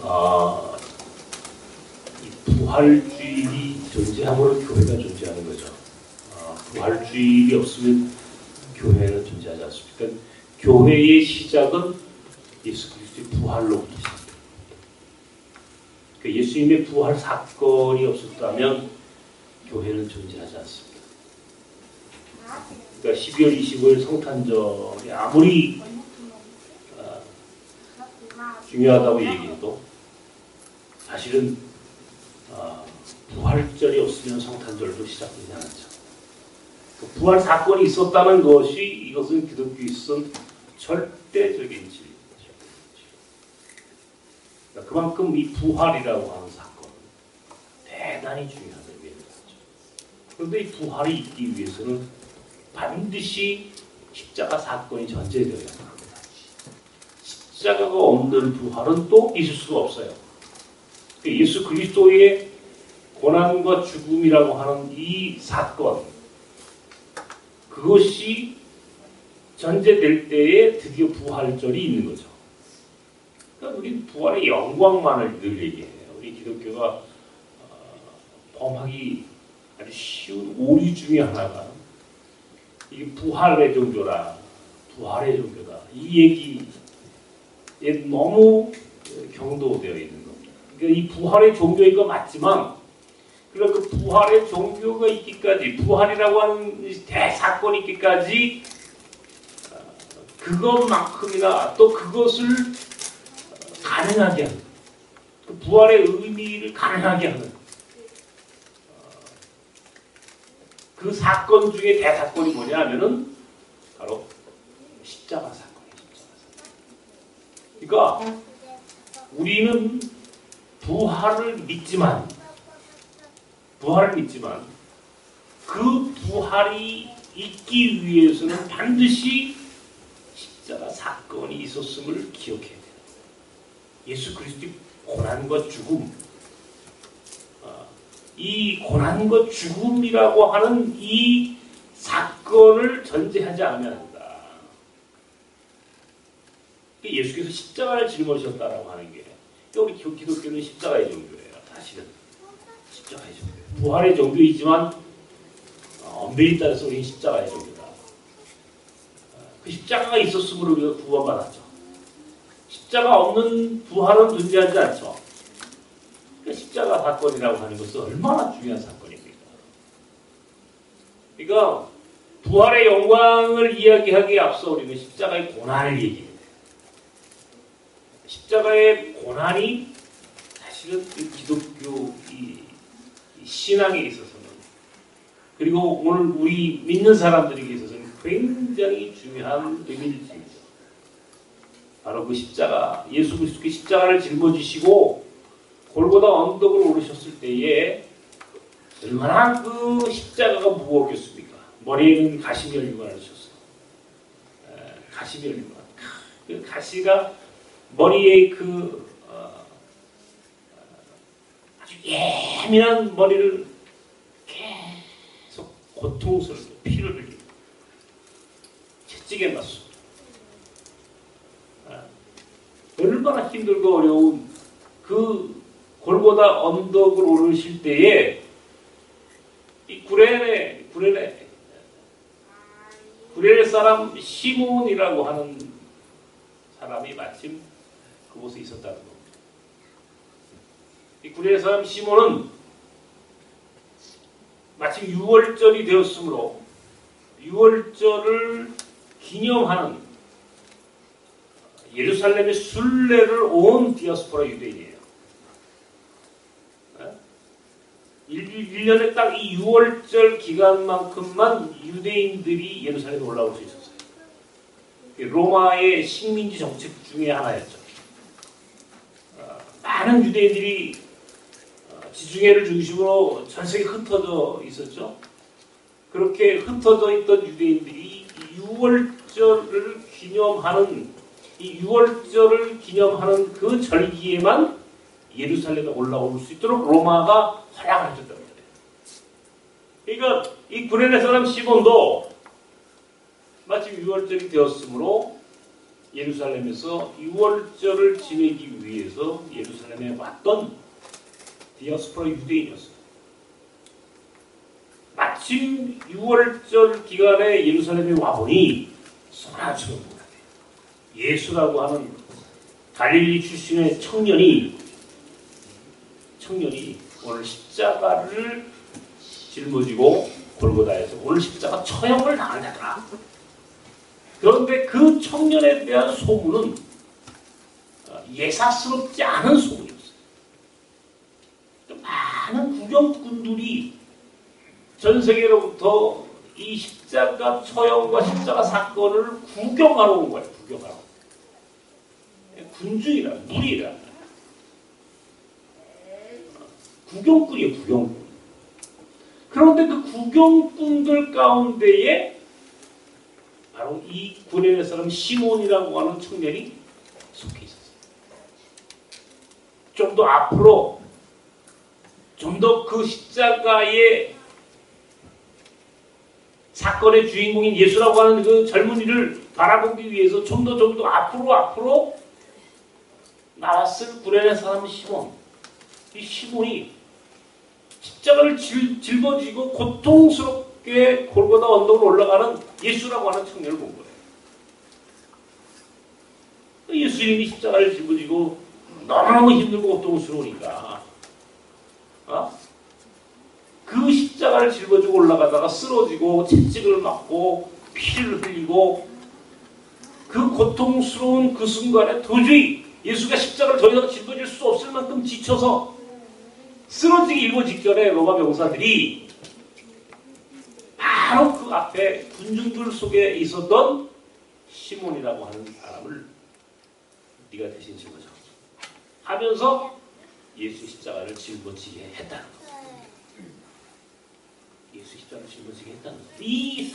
아, 이 부활주일이 존재함으로 교회가 존재하는 거죠. 부활주일이 없으면 교회는 존재하지 않습니다. 그러니까 교회의 시작은 예수 그리스도의 부활로부터 시작됩니다. 그러니까 예수님의 부활 사건이 없었다면 교회는 존재하지 않습니다. 그러니까 12월 25일 성탄절이 아무리 중요하다고 얘기해도 사실은 부활절이 없으면 성탄절도 시작되지 않았죠. 그 부활 사건이 있었다는 것이 이것은 기독교에 있어서는 절대적인 진리입니다. 그러니까 그만큼 이 부활이라고 하는 사건은 대단히 중요한 의미를 가지죠. 그런데 이 부활이 있기 위해서는 반드시 십자가 사건이 전제되어야 합니다. 십자가가 없는 부활은 또 있을 수가 없어요. 예수 그리스도의 고난과 죽음이라고 하는 이 사건, 그것이 전제될 때에 드디어 부활절이 있는 거죠. 그러니까 우리는 부활의 영광만을 늘 얘기해요. 우리 기독교가 범하기 아주 쉬운 오류 중에 하나가 이 부활의 종교라, 부활의 종교다. 이 얘기에 너무 경도되어 있는 겁니다. 그러니까 이 부활의 종교인 건 맞지만, 그러니까 그 부활의 종교가 있기까지, 부활이라고 하는 대사건이 있기까지, 그것만큼이나 또 그것을 가능하게 하는, 그 부활의 의미를 가능하게 하는 그 사건 중에 대사건이 뭐냐 하면은 바로 십자가 사건이에요. 그러니까 우리는 부활을 믿지만 그 부활이 있기 위해서는 반드시 십자가 사건이 있었음을 기억해야 돼요. 예수 그리스도의 고난과 죽음, 이 고난과 죽음이라고 하는 이 사건을 전제하지 않으면 안 된다. 예수께서 십자가를 짊어지셨다라고 하는 게, 우리 기독교는 십자가의 종교예요. 사실은 십자가의 종교예요. 부활의 종교이지만 엄밀히 따라서 우리는 십자가의 종교다. 그 십자가가 있었으므로 우리가 구원받았죠. 십자가 없는 부활은 존재하지 않죠. 십자가 사건이라고 하는 것은 얼마나 중요한 사건입니까? 그러니까 부활의 영광을 이야기하기에 앞서 우리는 십자가의 고난을 얘기해야 돼요. 십자가의 고난이 사실은 기독교 이 신앙에 있어서는, 그리고 오늘 우리 믿는 사람들에게 있어서는 굉장히 중요한 의미를 지니죠. 바로 그 십자가, 예수 그리스도께 십자가를 짊어지시고 골고다 언덕을 오르셨을 때에 얼마나 그 십자가가 무거웠겠습니까? 머리에는 가시면류관을 하셨어요. 가시면류관. 그 가시가 머리에 아주 예민한 머리를 계속 고통스럽게 피를 흘리고 채찍에 맞습니다. 얼마나 힘들고 어려운 그 골고다 언덕을 오르실 때에 이 구레네 사람 시몬이라고 하는 사람이 마침 그곳에 있었다는 겁니다. 이 구레네 사람 시몬은 마침 유월절이 되었으므로 유월절을 기념하는 예루살렘의 순례를 온 디아스포라 유대인이에요. 1년에 딱 이 6월절 기간만큼만 유대인들이 예루살렘에 올라올 수 있었어요. 로마의 식민지 정책 중에 하나였죠. 많은 유대인들이 지중해를 중심으로 전 세계에 흩어져 있었죠. 그렇게 흩어져 있던 유대인들이 6월절을 기념하는 그 절기에만 예루살렘에 올라올 수 있도록 로마가 허락을 해줬단 말이에요. 그러니까 이 구레네 사람 시몬도 마침 6월절이 되었으므로 예루살렘에서 유월절을 지내기 위해서 예루살렘에 왔던 디아스포라 유대인이었어요. 마침 6월절 기간에 예루살렘에 와보니 소나처럼 보라대. 예수라고 하는 갈릴리 출신의 청년이 오늘 십자가를 짊어지고 골고다에서 오늘 십자가 처형을 당한다더라. 그런데 그 청년에 대한 소문은 예사스럽지 않은 소문이었어요. 많은 구경꾼들이 전 세계로부터 이 십자가 처형과 십자가 사건을 구경하러 온 거예요. 구경하러. 군중이라, 무리라. 구경꾼이에요, 구경꾼. 그런데 그 구경꾼들 가운데에 바로 이 구레네 사람 시몬이라고 하는 청년이 속해 있었어요. 좀 더 앞으로, 좀 더 그 십자가의 사건의 주인공인 예수라고 하는 그 젊은이를 바라보기 위해서 좀 더 앞으로 나왔을 구레네 사람 시몬. 이 시몬이 십자가를 짊어지고 고통스럽게 골고다 언덕으로 올라가는 예수라고 하는 청년을 본 거예요. 예수님이 십자가를 짊어지고 너무너무 힘들고 고통스러우니까 그 십자가를 짊어지고 올라가다가 쓰러지고 채찍을 맞고 피를 흘리고 그 고통스러운 그 순간에 도저히 예수가 십자가를 더 이상 짊어질 수 없을 만큼 지쳐서 쓰러지기 일보 직전에 로마 병사들이 바로 그 앞에 군중들 속에 있었던 시몬이라고 하는 사람을 네가 대신 짊어져 하면서 예수 십자가를 짊어지게 했다는 거예요. 예수 십자가를 짊어지게 했다는 거예요. 이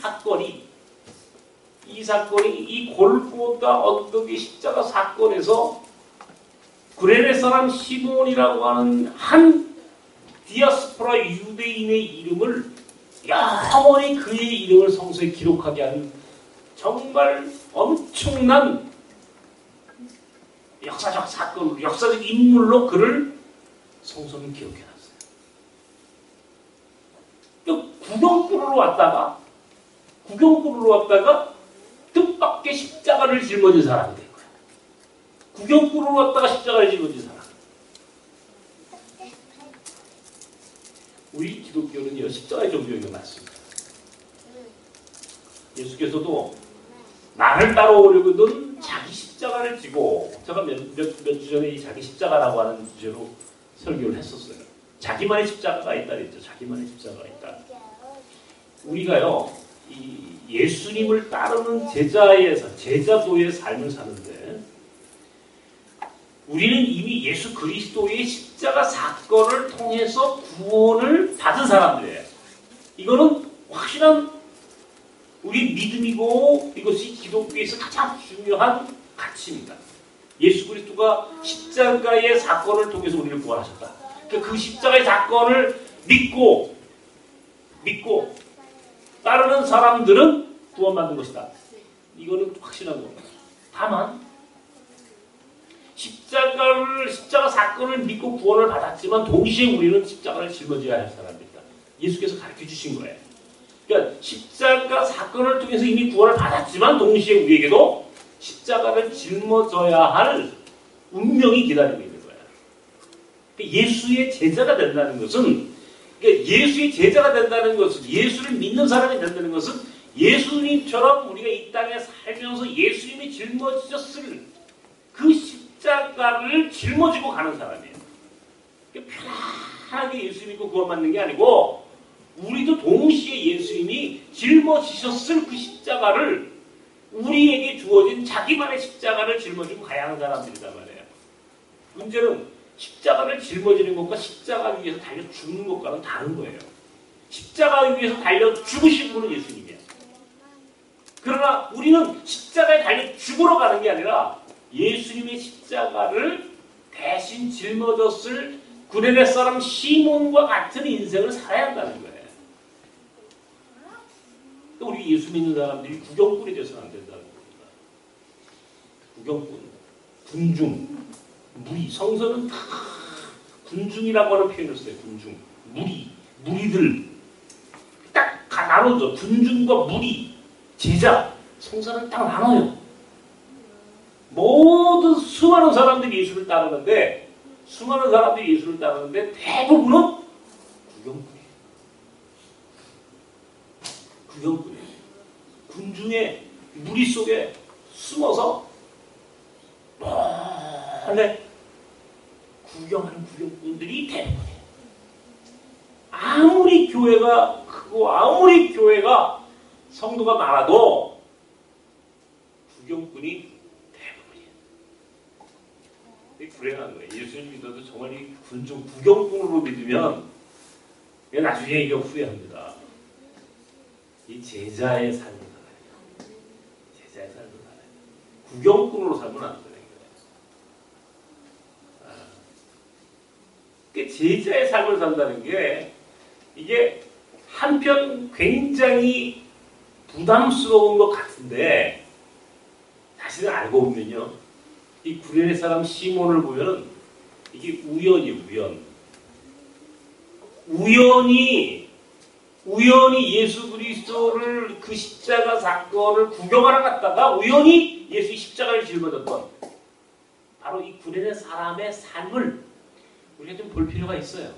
사건이 이 골고다 언덕의 십자가 사건에서 구레네 사람 시몬이라고 하는 한 디아스포라 유대인의 이름을 영원히 그의 이름을 성서에 기록하게 하는 정말 엄청난 역사적 사건, 역사적 인물로 그를 성서는 기록해놨어요. 구경꾼으로 왔다가 뜻밖의 십자가를 짊어진 사람이 된 거야. 구경꾼으로 왔다가 십자가를 짊어진 사람. 우리 기독교는요, 십자가의 종교인 것 맞습니다. 예수께서도 나를 따라오려거든 자기 십자가를 지고, 제가 몇 주 전에 이 자기 십자가라고 하는 주제로 설교를 했었어요. 자기만의 십자가가 있다 그랬죠. 자기만의 십자가가 있다. 우리가요, 이 예수님을 따르는 제자도의 삶을 사는데, 우리는 이미 예수 그리스도의 십자가 사건을 통해서 구원을 받은 사람들이에요. 이거는 확실한 우리 믿음이고 이것이 기독교에서 가장 중요한 가치입니다. 예수 그리스도가 십자가의 사건을 통해서 우리를 구원하셨다. 그 십자가의 사건을 믿고 따르는 사람들은 구원받는 것이다. 이거는 확실한 겁니다. 다만 십자가 사건을 믿고 구원을 받았지만 동시에 우리는 십자가를 짊어져야 할 사람들이다. 예수께서 가르쳐 주신 거예요. 그러니까 십자가 사건을 통해서 이미 구원을 받았지만 동시에 우리에게도 십자가를 짊어져야 할 운명이 기다리고 있는 거예요. 그러니까 예수의 제자가 된다는 것은, 예수를 믿는 사람이 된다는 것은 예수님처럼 우리가 이 땅에 살면서 예수님이 짊어지셨을 그 십자가를 짊어지고 가는 사람이에요. 그러니까 편안하게 예수 믿고 구원받는 게 아니고 우리도 동시에 예수님이 짊어지셨을 그 십자가를, 우리에게 주어진 자기만의 십자가를 짊어지고 가야 하는 사람들이란 말이에요. 문제는 십자가를 짊어지는 것과 십자가 위에서 달려 죽는 것과는 다른 거예요. 십자가 위에서 달려 죽으신 분은 예수님이에요. 그러나 우리는 십자가에 달려 죽으러 가는 게 아니라 예수님의 십자가를 대신 짊어졌을 구레네 사람 시몬과 같은 인생을 살아야 한다는 거예요. 우리 예수 믿는 사람들이 구경꾼이 돼서는 안 된다는 겁니다. 구경꾼, 군중, 무리. 성서는 다 군중이라고 하는 표현을 써요. 군중, 무리들. 딱 나눠져. 군중과 무리, 제자. 성서는 딱 나눠요. 모든 수많은 사람들이 예수를 따르는데 대부분은 구경꾼이에요. 군중의 무리 속에 숨어서 몰래 구경하는 구경꾼들이 대부분이에요. 아무리 교회가 크고 아무리 교회가 성도가 많아도 구경꾼이 대부분이에요. 불행한 거예요. 예수님 믿어도 정말 이 군중 구경꾼으로 믿으면 나중에 이거 후회합니다. 이 제자의 삶을 살아야 돼요. 제자의 삶을 살아야 돼요. 구경꾼으로 살면 안 되는 거예요. 제자의 삶을 산다는 게 이게 한편 굉장히 부담스러운 것 같은데 사실은 알고 보면요. 이 구레네 사람 시몬을 보면은 이게 우연이에요. 우연히 예수 그리스도를 그 십자가 사건을 구경하러 갔다가 우연히 예수의 십자가를 짊어졌던 바로 이 구레네 사람의 삶을 우리가 좀 볼 필요가 있어요.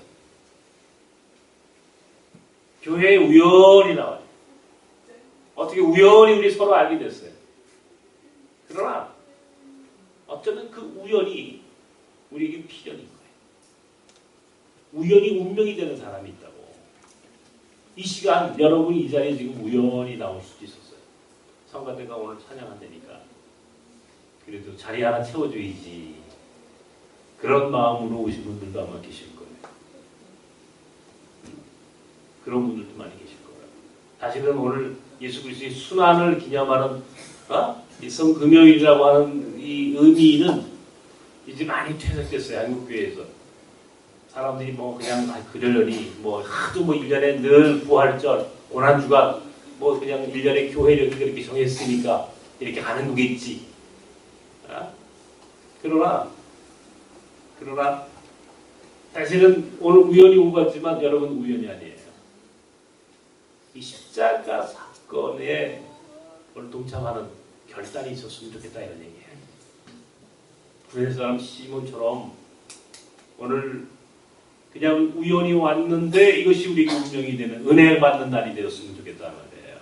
교회에 우연히 나와요. 어떻게 우연히 우리 서로 알게 됐어요. 그러나 어쩌면 그 우연이 우리에게 필연인 거예요. 우연히 운명이 되는 사람이 있다고. 이 시간 여러분이 이 자리에 지금 우연히 나올 수도 있었어요. 성가대가 오늘 찬양한다니까 그래도 자리 하나 채워줘야지. 그런 마음으로 오신 분들도 아마 계실 거예요. 그런 분들도 많이 계실 거예요. 사실은 오늘 예수 그리스도의 순환을 기념하는 이 성금요일이라고 하는 이 의미는 이제 많이 퇴색됐어요. 한국교회에서. 사람들이 뭐 그냥 그러려니 뭐 하도 뭐 1년에 늘 부활절, 고난주가 뭐 그냥 1년에 교회력이 그렇게 정했으니까 이렇게 가는 거겠지. 그러나 사실은 오늘 우연히 온 것 같지만 여러분 우연이 아니에요. 이 십자가 사건에 오늘 동참하는 결단이 있었으면 좋겠다 이런 얘기예요. 구레네 사람 시몬처럼 오늘 그냥 우연히 왔는데 이것이 우리에게 운명이 되는 은혜 받는 날이 되었으면 좋겠다 말이에요.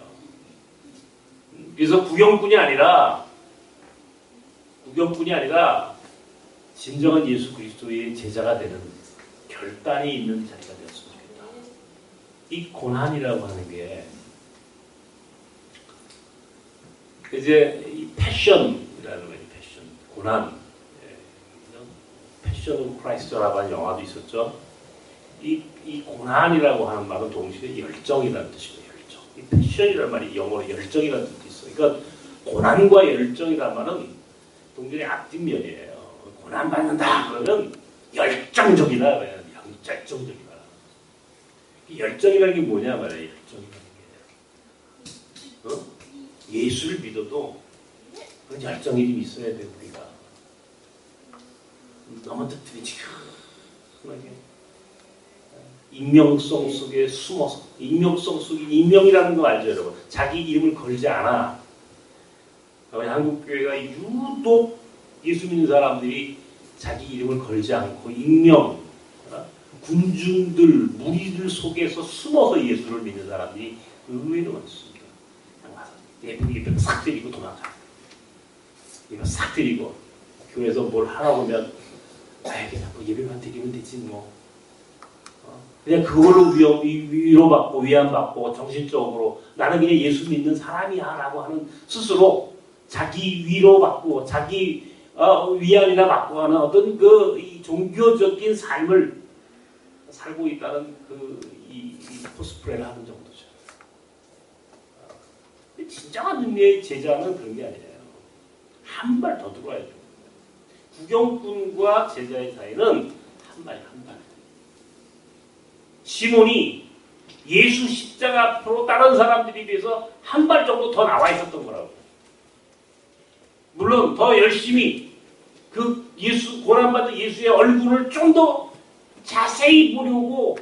그래서 구경꾼이 아니라 진정한 예수 그리스도의 제자가 되는 결단이 있는 자리가 되었으면 좋겠다. 이 고난이라고 하는 게 이제 이 패션이라는 거예요. 패션, 고난. 패션 오브 크라이스트라고 하는 영화도 있었죠. 이 고난이라고 하는 말은 동시에 열정이라는 뜻이에요. 열정. 이 패션이라는 말이 영어로 열정이라는 뜻도 있어요. 그러니까 고난과 열정이라는 말은 동전의 앞뒷면이에요. 고난 받는다 그러면 열정적이다. 열정적이다. 이 열정이라는 게 뭐냐 말이에요. 열정이라는 게. 예수를 믿어도 그런 열정이 좀 있어야 돼요. 우리가. 너무 뜻들이 지금하게 익명성 속에 숨어서 익명성 속에 익명이라는 거 알죠 여러분? 자기 이름을 걸지 않아. 한국교회가 유독 예수 믿는 사람들이 자기 이름을 걸지 않고 익명 군중들 무리들 속에서 숨어서 예수를 믿는 사람들이 의외로 많습니다. 그냥 와서 예쁘게 싹 때리고 도망가. 이거 싹 때리고 교회에서 뭘 하라고 하면 그냥 뭐 예배만 드리면 되지 뭐. 그냥 그걸로 위로받고 위안받고 정신적으로 나는 그냥 예수 믿는 사람이야 라고 하는 스스로 자기 위로받고 자기 위안이나 받고 하는 어떤 이 종교적인 삶을 살고 있다는 이 코스프레를 하는 정도죠. 진정한 의미의 제자는 그런 게 아니에요. 한 발 더 들어와야 돼요. 구경꾼과 제자의 사이는 한 발. 시몬이 예수 십자가 앞으로 다른 사람들에 비해서 한 발 정도 더 나와 있었던 거라고. 물론 더 열심히 그 예수, 고난받은 예수의 얼굴을 좀 더 자세히 보려고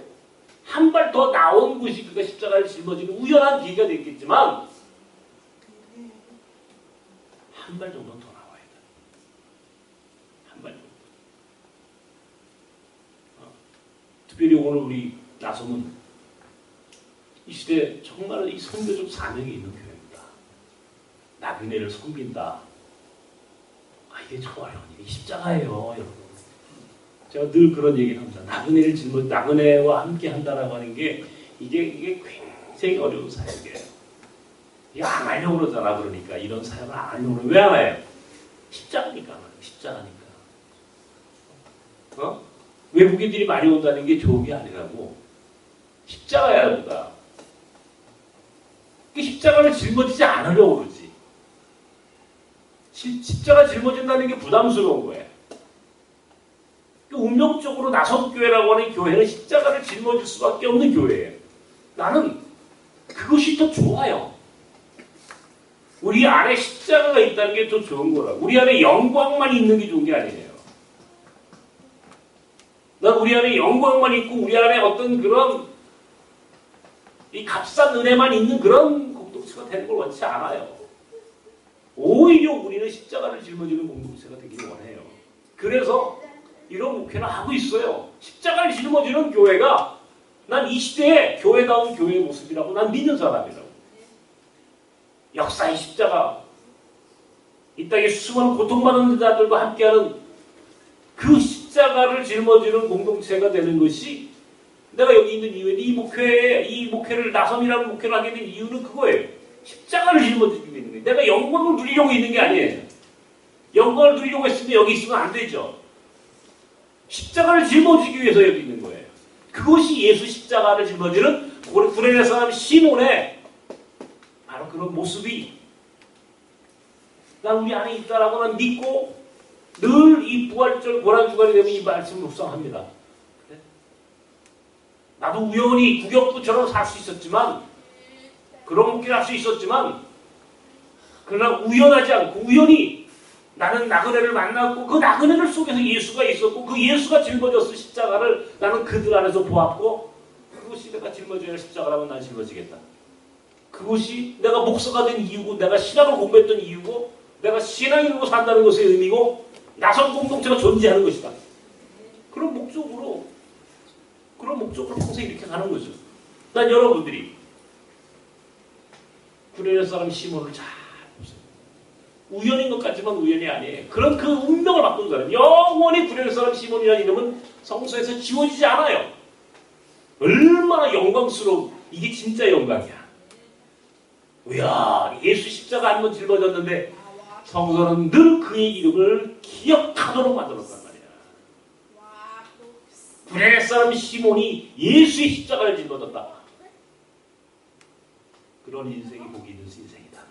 한 발 더 나온 것이 그가 십자가를 짊어지는 우연한 계기가 됐겠지만 한 발 정도는 더 나와야 돼. 한 발 정도. 특별히 오늘 우리 나섬은 이 시대에 정말 이 선교적 사명이 있는 교회입니다. 나그네를 섬긴다. 이게 참 어려운 일이 십자가예요, 여러분. 제가 늘 그런 얘기를 합니다. 나그네를 짊어 나그네와 함께 한다라고 하는 게 이게 굉장히 어려운 사역이에요. 이거 안 하려고 그러잖아. 그러니까 이런 사역을 안 하려고 그러면 왜 안 해요? 십자가니까. 십자가니까. 외국인들이 많이 온다는 게 좋은 게 아니라고. 십자가야, 보다. 그 십자가를 짊어지지 않으려고 그러지. 십자가 짊어진다는 게 부담스러운 거예요. 운명적으로 나섬교회라고 하는 교회는 십자가를 짊어질 수밖에 없는 교회예요. 나는 그것이 더 좋아요. 우리 안에 십자가가 있다는 게 더 좋은 거라. 우리 안에 영광만 있는 게 좋은 게 아니에요. 난 우리 안에 영광만 있고 우리 안에 어떤 그런 이 값싼 은혜만 있는 그런 공동체가 되는 걸 원치 않아요. 오히려 우리는 십자가를 짊어지는 공동체가 되기를 원해요. 그래서 이런 목회를 하고 있어요. 십자가를 짊어지는 교회가 난 이 시대의 교회다운 교회의 모습이라고 난 믿는 사람이라고. 역사의 십자가, 이 땅에 수많은 고통받는 자들과 함께하는 그 십자가를 짊어지는 공동체가 되는 것이 내가 여기 있는 이유에 이 목회를 나섬이라는 목회를 하게 된 이유는 그거예요. 십자가를 짊어지기 위해 있는 거예요. 내가 영광을 누리려고 있는 게 아니에요. 영광을 누리려고 했으면 여기 있으면 안 되죠. 십자가를 짊어지기 위해서 여기 있는 거예요. 그것이 예수 십자가를 짊어지는 구레네 사람 시몬의 바로 그런 모습이 난 우리 안에 있다라고 난 믿고 늘 이 부활절 고난주간이 되면 이 말씀을 묵상합니다. 그래? 나도 우연히 구격부처럼 살 수 있었지만 그런 목회를 할 수 있었지만 그러나 우연하지 않고 우연히 나는 나그네를 만났고 그 나그네를 속에서 예수가 있었고 그 예수가 짊어졌을 십자가를 나는 그들 안에서 보았고 그것이 내가 짊어져야 할 십자가라면 난 짊어지겠다. 그것이 내가 목사가 된 이유고 내가 신학을 공부했던 이유고 내가 신앙인으로 산다는 것의 의미고 나선 공동체가 존재하는 것이다. 그런 목적으로 평생 이렇게 가는 거죠. 난 여러분들이 구레네 사람 시몬을 잘 보세요. 우연인 것 같지만 우연이 아니에요. 그런 그 운명을 바꾼 사람. 영원히 구레네 사람 시몬이라는 이름은 성서에서 지워지지 않아요. 얼마나 영광스러운, 이게 진짜 영광이야. 이야, 예수 십자가 한 번 짊어졌는데 성서는 늘 그의 이름을 기억하도록 만들었단 말이야. 구레네 사람 시몬이 예수의 십자가를 짊어졌다. 그런 인생이 복이 있는 인생이다.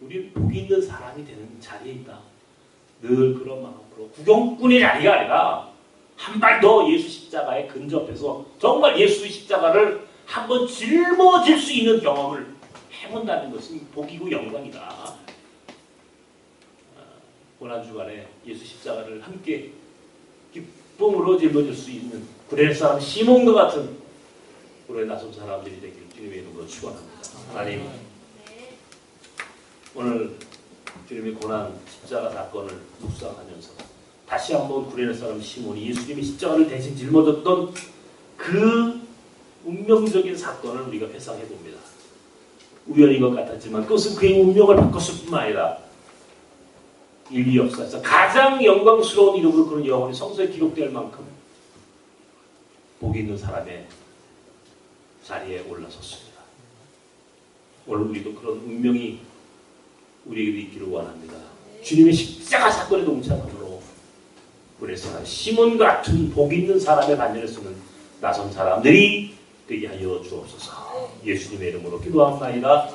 우리는 복이 있는 사람이 되는 자리에 있다. 늘 그런 마음으로 구경꾼의 자리가 아니라 한 발 더 예수 십자가에 근접해서 정말 예수의 십자가를 한번 짊어질 수 있는 경험을 해본다는 것은 복이고 영광이다. 고난주간에 예수 십자가를 함께 기쁨으로 짊어질 수 있는 구레네 사람 시몬과 같은 구레네 나섬 사람들이 되기를 주님의 이름으로 축원합니다. 하나님, 오늘 주님의 고난 십자가 사건을 묵상하면서 다시 한번 구레네 사람 시몬이 예수님의 십자가를 대신 짊어졌던 그 운명적인 사건을 우리가 회상해 봅니다. 우연인 것 같았지만 그것은 그의 운명을 바꿨을 뿐만 아니라 인류 역사에서 가장 영광스러운 이름으로 그런 영혼이 성서에 기록될 만큼 복이 있는 사람의 자리에 올라섰습니다. 오늘 우리도 그런 운명이 우리에게도 있기를 원합니다. 주님의 십자가 사건에 동참함으로 구레네 사람 시몬 같은 복 있는 사람의 반열에 서는 나선 사람들이 되게 하여 주옵소서. 예수님의 이름으로 기도합니다.